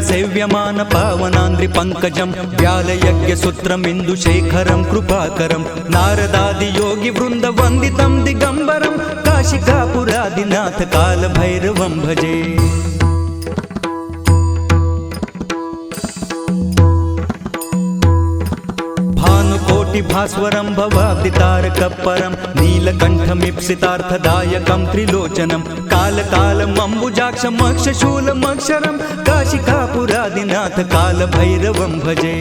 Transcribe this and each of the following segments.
सेव्यमान पावनान्द्रि पंकजं व्यालयज्ञसूत्रमिन्दुशेखरं कृपाकरं नारदादि योगी वृंद वंदितं दिगंबरं काशिकापुरादिनाथ कालभैरवं भजे। भास्वरं भवाब्दितारकपरं नीलकण्ठमीप्सितार्थदायकं त्रिलोचनं कालकालमम्बुजाक्षमक्षशूलमक्षरं काशिकापुरादिनाथ कालभैरवं भजे।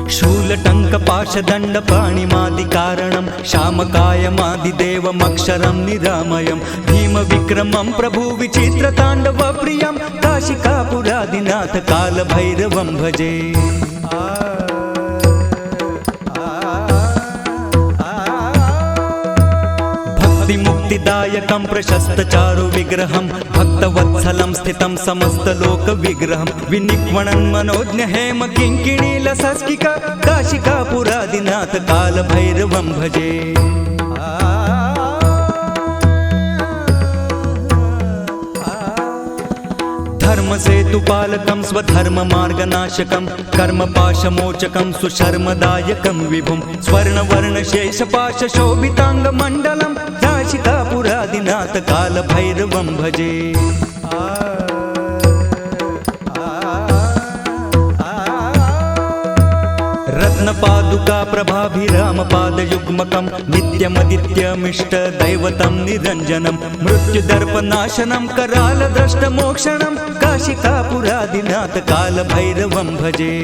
शूलटङ्कपाशदण्डपाणिमादिकारणं श्यामकायमादिदेवमक्षरं निरामयं भीमविक्रमं प्रभुविचित्रताण्डवप्रियं काशिकापुरादिनाथ कालभैरवं भजे। भक्तिमुक्तिदायकं प्रशस्तचारु विग्रहं भक्तवत्सलं स्थितं समस्तलोकविग्रहं विनिक्वणं मनोज्ञ हेम किङ्किणीलसस्किका काशिकापुरादिनाथ कालभैरवं भजे। धर्मसेतुपालकं स्वधर्ममार्गनाशकं कर्मपाशमोचकं सुशर्मदायकं विभुं स्वर्णवर्णशेषपाशशोभिताङ्गमण्डलं काशिकापुरादिनाथ कालभैरवं भजे। रत्नपादुका प्रभाभिरामपादयुग्मकं नित्यमदित्यमिष्टदैवतं निरञ्जनं मृत्युदर्पनाशनं करालद्रष्टमोक्षणं काशिकापुरादिनाथ कालभैरवं भजे।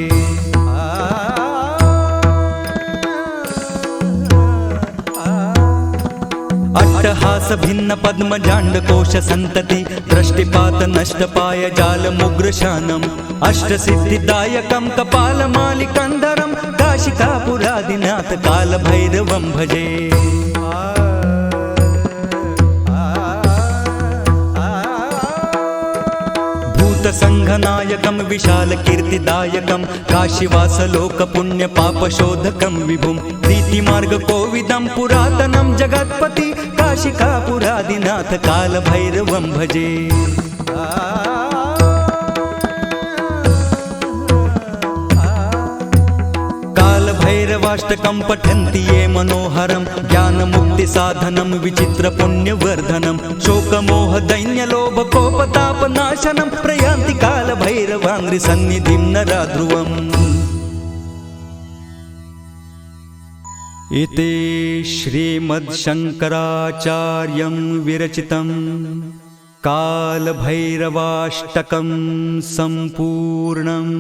अट्टहास भिन्न पद्मजाण्डकोश संतति दृष्टिपात नष्टपाय जालमुग्रशानम् अष्टसिद्धिदायकं कपालमालिकन्धरं काशिकापुरादिनाथ कालभैरवं भजे। भूतसंघनायकं विशालकीर्तिदायकं काशीवासलोकपुण्यपापशोधकं विभुं प्रीतिमार्गकोविदं पुरातनं जगत्पति काशिकापुरादिनाथ कालभैरवं भजे। कालभैरवाष्टकं पठन्ति ये मनोहरं ज्ञानमुक्तिसाधनं विचित्रपुण्यवर्धनं शोकमोहदैन्यलोभकोपतापनाशनं प्रयान्ति कालभैरवाङ्घ्रिसन्निधिं नराध्रुवम्। इति श्रीमद्शङ्कराचार्यं विरचितं कालभैरवाष्टकं सम्पूर्णम्।